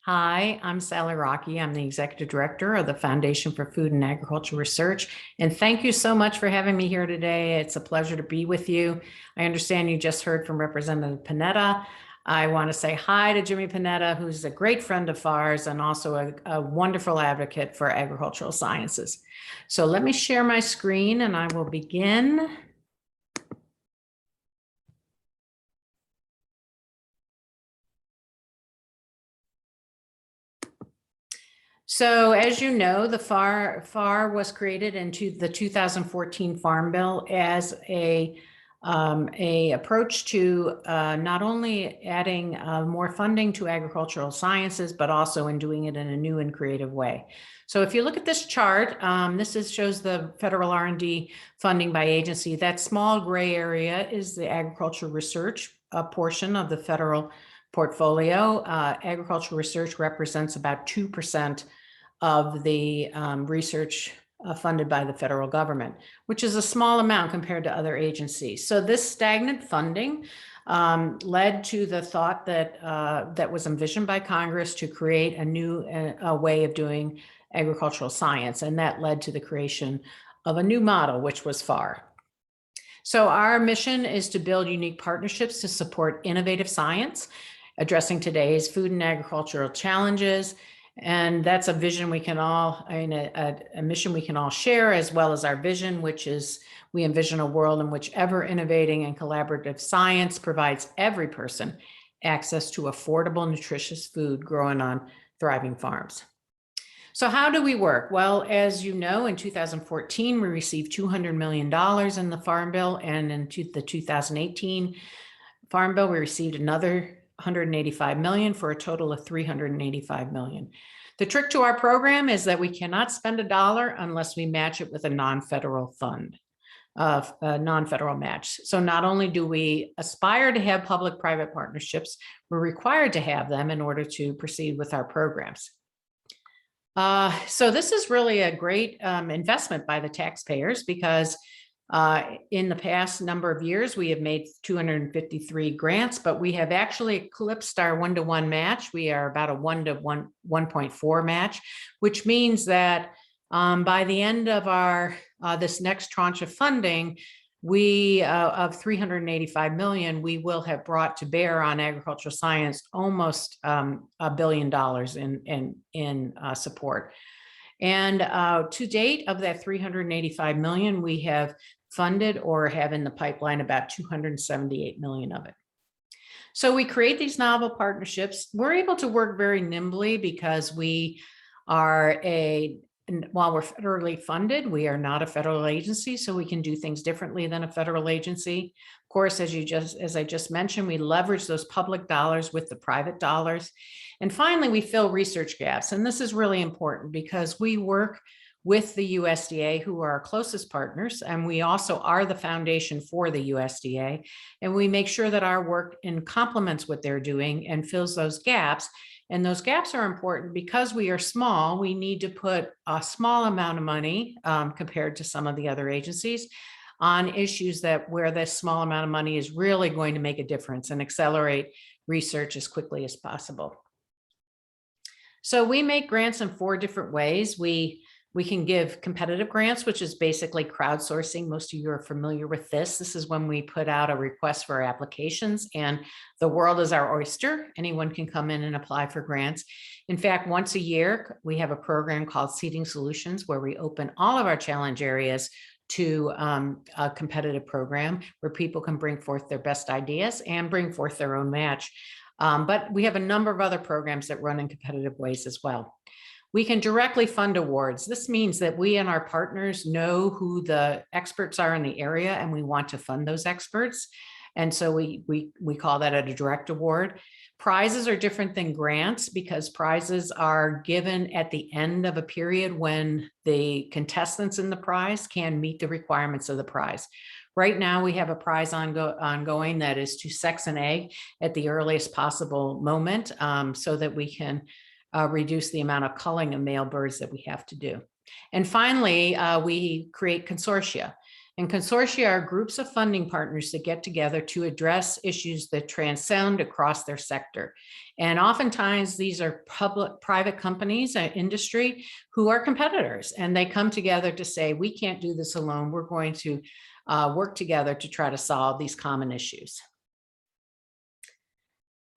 Hi, I'm Sally Rockey. I'm the Executive Director of the Foundation for Food and Agriculture Research. And thank you so much for having me here today. It's a pleasure to be with you. I understand you just heard from Representative Panetta. I want to say hi to Jimmy Panetta, who's a great friend of ours and also a wonderful advocate for agricultural sciences. So let me share my screen and I will begin. So as you know, the FAR was created into the 2014 Farm Bill as a approach to not only adding more funding to agricultural sciences, but also in doing it in a new and creative way. So if you look at this chart, shows the federal R&D funding by agency. That small gray area is the agricultural research portion of the federal portfolio. Agricultural research represents about 2% of the research funded by the federal government, which is a small amount compared to other agencies. So this stagnant funding led to the thought that that was envisioned by Congress to create a new way of doing agricultural science, and that led to the creation of a new model, which was FAR. So our mission is to build unique partnerships to support innovative science, addressing today's food and agricultural challenges. And that's a vision we can all, a mission we can all share, as well as our vision, which is we envision a world in which ever innovating and collaborative science provides every person access to affordable, nutritious food grown on thriving farms. So how do we work? Well, as you know, in 2014, we received $200 million in the Farm Bill, and in the 2018 Farm Bill, we received another $185 million for a total of $385 million. The trick to our program is that we cannot spend a dollar unless we match it with a non-federal fund, a non-federal match. So not only do we aspire to have public-private partnerships, we're required to have them in order to proceed with our programs. So this is really a great investment by the taxpayers because in the past number of years, we have made 253 grants, but we have actually eclipsed our 1-to-1 match. We are about a 1-to-1.4 match, which means that by the end of our this next tranche of funding, we of $385 million, we will have brought to bear on agricultural science almost $1 billion in support. And to date, of that $385 million, we have funded or have in the pipeline about $278 million of it. So we create these novel partnerships. We're able to work very nimbly because we are while we're federally funded, we are not a federal agency, so we can do things differently than a federal agency. Of course, as I just mentioned, we leverage those public dollars with the private dollars. And finally, we fill research gaps. And this is really important because we work with the USDA, who are our closest partners, and we also are the foundation for the USDA. And we make sure that our work complements what they're doing and fills those gaps. And those gaps are important because we are small. We need to put a small amount of money compared to some of the other agencies on issues where this small amount of money is really going to make a difference and accelerate research as quickly as possible. So we make grants in 4 different ways. We can give competitive grants, which is basically crowdsourcing. Most of you are familiar with this. This is when we put out a request for applications and the world is our oyster. Anyone can come in and apply for grants. In fact, once a year, we have a program called Seeding Solutions where we open all of our challenge areas to a competitive program where people can bring forth their best ideas and bring forth their own match. But we have a number of other programs that run in competitive ways as well. We can directly fund awards. This means that we and our partners know who the experts are in the area and we want to fund those experts. And so we call that a direct award. Prizes are different than grants because prizes are given at the end of a period when the contestants in the prize can meet the requirements of the prize. Right now, we have a prize ongoing that is to sex an egg at the earliest possible moment so that we can reduce the amount of culling of male birds that we have to do. And finally, we create consortia. And consortia are groups of funding partners that get together to address issues that transcend across their sector. And oftentimes these are private companies, industry, who are competitors, and they come together to say, we can't do this alone. We're going to work together to try to solve these common issues.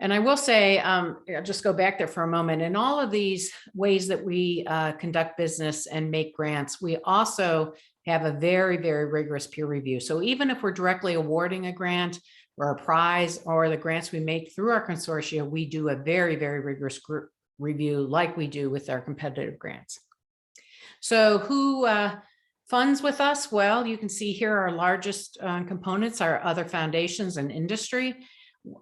And I will say, I'll just go back there for a moment. In all of these ways that we conduct business and make grants, we also have a very, very rigorous peer review. So even if we're directly awarding a grant or a prize, or the grants we make through our consortia, we do a very, very rigorous group review like we do with our competitive grants. So who funds with us? Well, you can see here our largest components are other foundations and industry,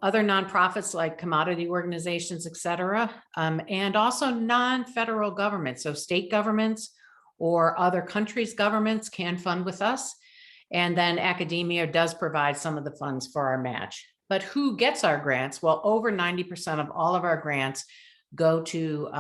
other nonprofits like commodity organizations, et cetera, and also non-federal governments. So state governments or other countries' governments can fund with us. And then academia does provide some of the funds for our match. But who gets our grants? Well, over 90% of all of our grants go to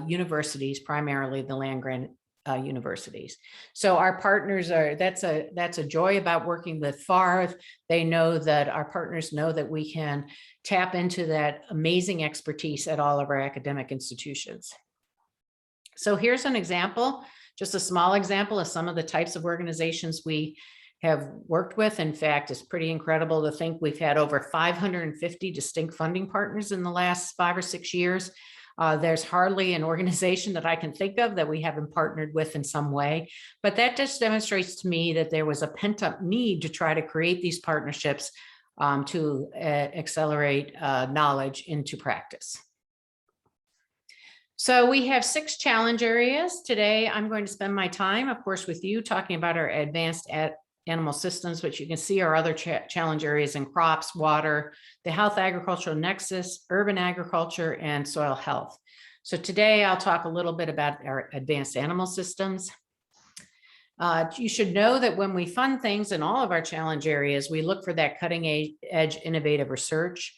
universities, primarily the land-grant universities. So our partners are, that's a joy about working with FAR. They know that our partners know that we can tap into that amazing expertise at all of our academic institutions. So here's an example, just a small example of some of the types of organizations we have worked with. In fact, it's pretty incredible to think we've had over 550 distinct funding partners in the last 5 or 6 years. There's hardly an organization that I can think of that we haven't partnered with in some way, but that just demonstrates to me that there was a pent-up need to try to create these partnerships to accelerate knowledge into practice. So we have 6 challenge areas. Today, I'm going to spend my time, of course, with you talking about our advanced animal systems, which you can see are other challenge areas in crops, water, the health agricultural nexus, urban agriculture, and soil health. So today I'll talk a little bit about our advanced animal systems. You should know that when we fund things in all of our challenge areas, we look for that cutting edge innovative research.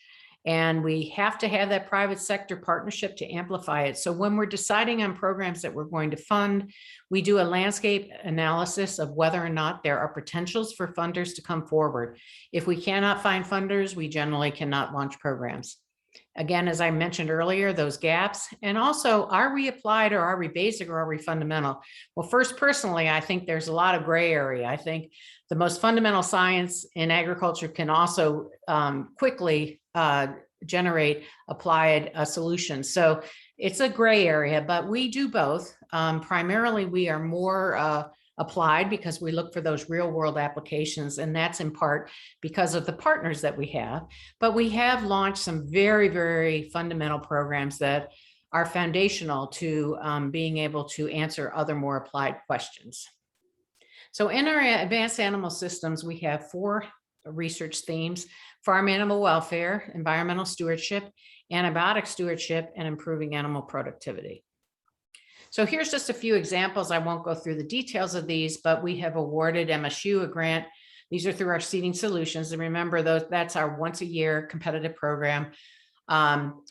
And we have to have that private sector partnership to amplify it. So when we're deciding on programs that we're going to fund, we do a landscape analysis of whether or not there are potentials for funders to come forward. If we cannot find funders, we generally cannot launch programs. Again, as I mentioned earlier, those gaps, and also, are we applied or are we basic or are we fundamental? Well, first, personally, I think there's a lot of gray area. I think the most fundamental science in agriculture can also quickly generate applied solutions. So it's a gray area, but we do both. Primarily, we are more applied because we look for those real world applications, and that's in part because of the partners that we have. But we have launched some very, very fundamental programs that are foundational to being able to answer other more applied questions. So in our advanced animal systems, we have 4 research themes: farm animal welfare, environmental stewardship, antibiotic stewardship, and improving animal productivity. So here's just a few examples. I won't go through the details of these, but we have awarded MSU a grant. These are through our seeding solutions. And remember, that's our once a year competitive program.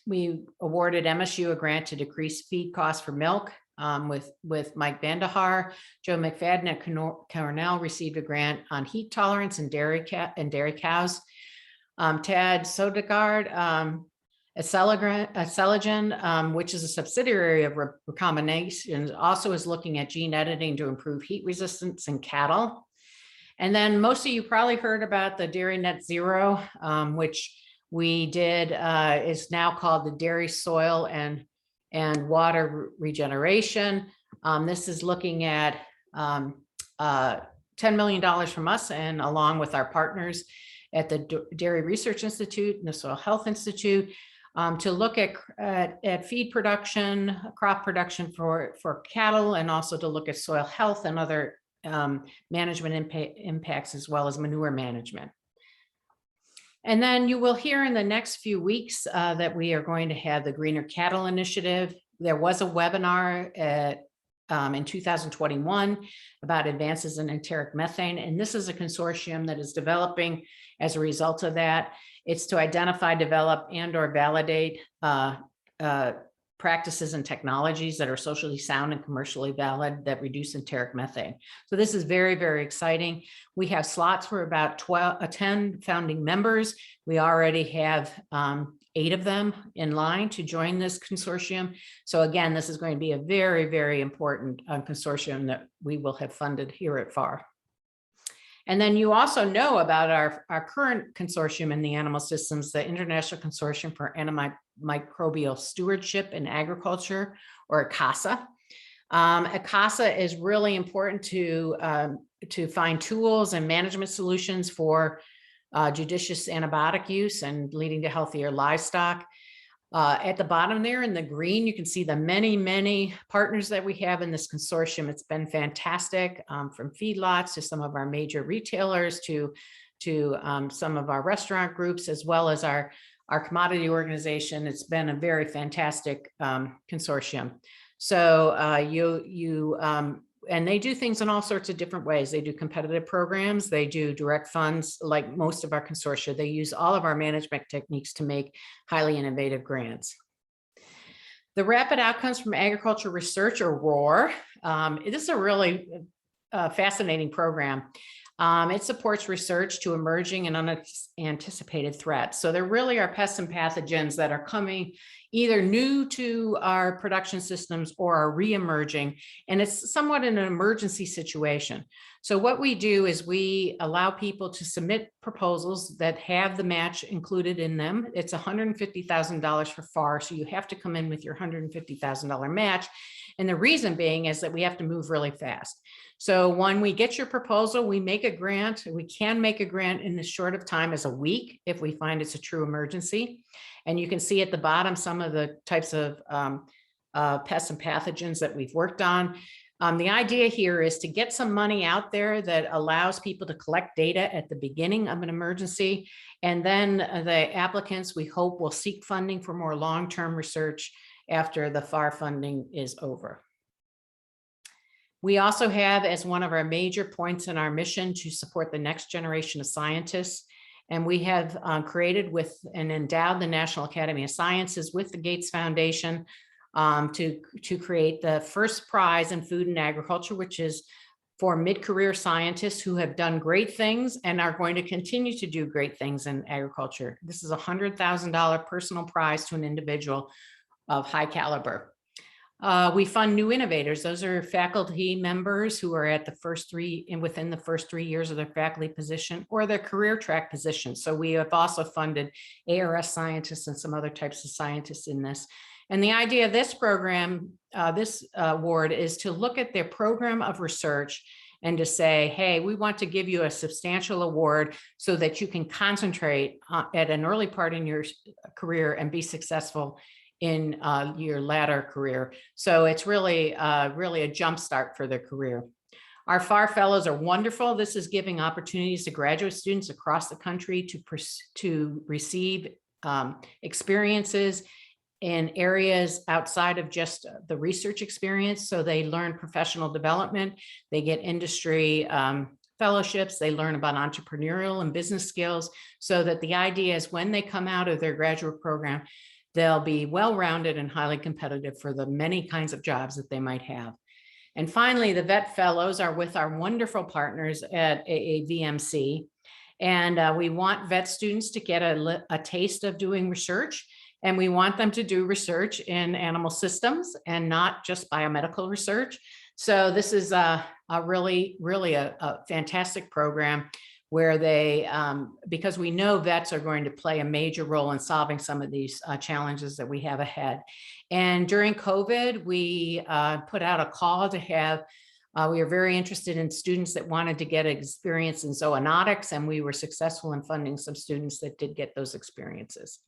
We awarded MSU a grant to decrease feed costs for milk with Mike Vandahar. Joe McFadden at Cornell received a grant on heat tolerance in dairy cows. Tad Sodegaard, Acelagen, which is a subsidiary of Recombination, also is looking at gene editing to improve heat resistance in cattle. And then most of you probably heard about the Dairy Net Zero, which we did, is now called the Dairy Soil and Water Regeneration. This is looking at $10 million from us, and along with our partners at the Dairy Research Institute and the Soil Health Institute, to look at feed production, crop production for cattle, and also to look at soil health and other management impacts, as well as manure management. And then you will hear in the next few weeks that we are going to have the Greener Cattle Initiative. There was a webinar in 2021 about advances in enteric methane, and this is a consortium that is developing as a result of that. It's to identify, develop, and or validate practices and technologies that are socially sound and commercially valid that reduce enteric methane. So this is very, very exciting. We have slots for about 10 founding members. We already have 8 of them in line to join this consortium. So again, this is going to be a very, very important consortium that we will have funded here at FAR. And then you also know about our current consortium in the animal systems, the International Consortium for Antimicrobial Stewardship in Agriculture, or ICASA. ICASA is really important to find tools and management solutions for judicious antibiotic use and leading to healthier livestock. At the bottom there in the green, you can see the many, many partners that we have in this consortium. It's been fantastic, from feedlots to some of our major retailers to some of our restaurant groups, as well as our commodity organization. It's been a very fantastic consortium. So and they do things in all sorts of different ways. They do competitive programs, they do direct funds, like most of our consortia. They use all of our management techniques to make highly innovative grants. The Rapid Outcomes from Agriculture Research, or ROAR, this is a really fascinating program. It supports research to emerging and unanticipated threats. So there really are pests and pathogens that are coming either new to our production systems or are re-emerging, and it's somewhat in an emergency situation. So what we do is we allow people to submit proposals that have the match included in them. It's $150,000 for FAR, so you have to come in with your $150,000 match. And the reason being is that we have to move really fast. So when we get your proposal, we make a grant. We can make a grant in as short of time as a week if we find it's a true emergency. And you can see at the bottom some of the types of pests and pathogens that we've worked on. The idea here is to get some money out there that allows people to collect data at the beginning of an emergency. And then the applicants, we hope, will seek funding for more long-term research after the FAR funding is over. We also have as one of our major points in our mission to support the next generation of scientists. And we have created with and endowed the National Academy of Sciences with the Gates Foundation to create the first prize in food and agriculture, which is for mid-career scientists who have done great things and are going to continue to do great things in agriculture. This is a $100,000 personal prize to an individual of high caliber. We fund new innovators. Those are faculty members who are at the first within the first 3 years of their faculty position or their career track position. So we have also funded ARS scientists and some other types of scientists in this. And the idea of this program, this award, is to look at their program of research and to say, hey, we want to give you a substantial award so that you can concentrate at an early part in your career and be successful in your latter career. So it's really, really a jump start for their career. Our FAR fellows are wonderful. This is giving opportunities to graduate students across the country to receive experiences in areas outside of just the research experience. So they learn professional development, they get industry fellowships, they learn about entrepreneurial and business skills, so that the idea is when they come out of their graduate program, they'll be well-rounded and highly competitive for the many kinds of jobs that they might have. And finally, the vet fellows are with our wonderful partners at AAVMC. And we want vet students to get a taste of doing research. And we want them to do research in animal systems and not just biomedical research. So this is a really a fantastic program where they, because we know vets are going to play a major role in solving some of these challenges that we have ahead. And during COVID, we put out a call to have, we are very interested in students that wanted to get experience in zoonotics, and we were successful in funding some students that did get those experiences.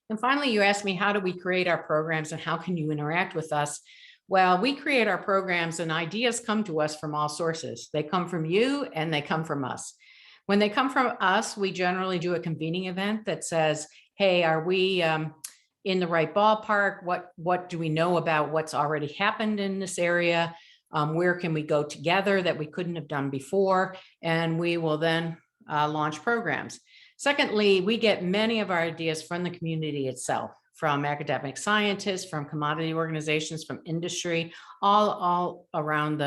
And finally, you asked me, how do we create our programs and how can you interact with us? Well, we create our programs and ideas come to us from all sources. They come from you and they come from us. When they come from us, we generally do a convening event that says, hey, are we in the right ballpark? What do we know about what's already happened in this area? Where can we go together that we couldn't have done before? And we will then launch programs. Secondly, we get many of our ideas from the community itself, from academic scientists, from commodity organizations, from industry, all around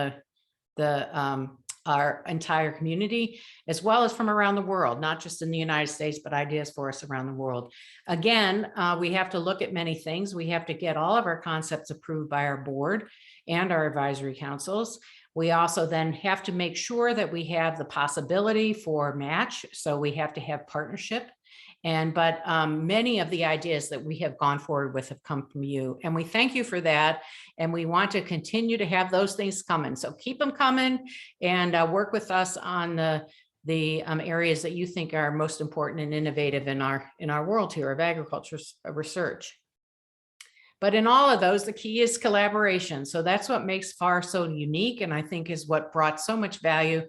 our entire community, as well as from around the world, not just in the United States, but ideas for us around the world. Again, we have to look at many things. We have to get all of our concepts approved by our board and our advisory councils. We also then have to make sure that we have the possibility for match. So we have to have partnership. But many of the ideas that we have gone forward with have come from you, and we thank you for that. And we want to continue to have those things coming. So keep them coming, and work with us on the areas that you think are most important and innovative in our world here of agriculture research. But in all of those, the key is collaboration. So that's what makes FAR so unique, and I think is what brought so much value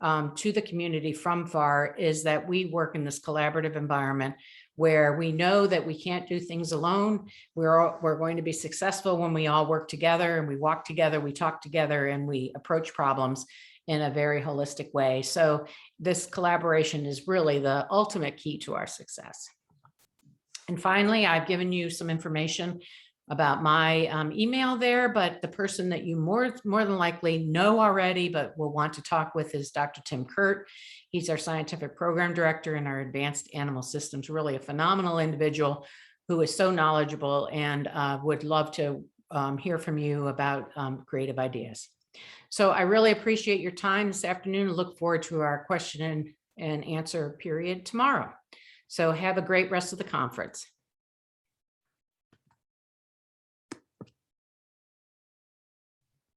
to the community from FAR, is that we work in this collaborative environment where we know that we can't do things alone. We're going to be successful when we all work together, and we walk together, we talk together, and we approach problems in a very holistic way. So this collaboration is really the ultimate key to our success. And finally, I've given you some information about my email there, but the person that you more than likely know already, but will want to talk with, is Dr. Tim Kurt. He's our scientific program director in our advanced animal systems, really a phenomenal individual who is so knowledgeable, and would love to hear from you about creative ideas. So I really appreciate your time this afternoon and look forward to our question and answer period tomorrow. So have a great rest of the conference.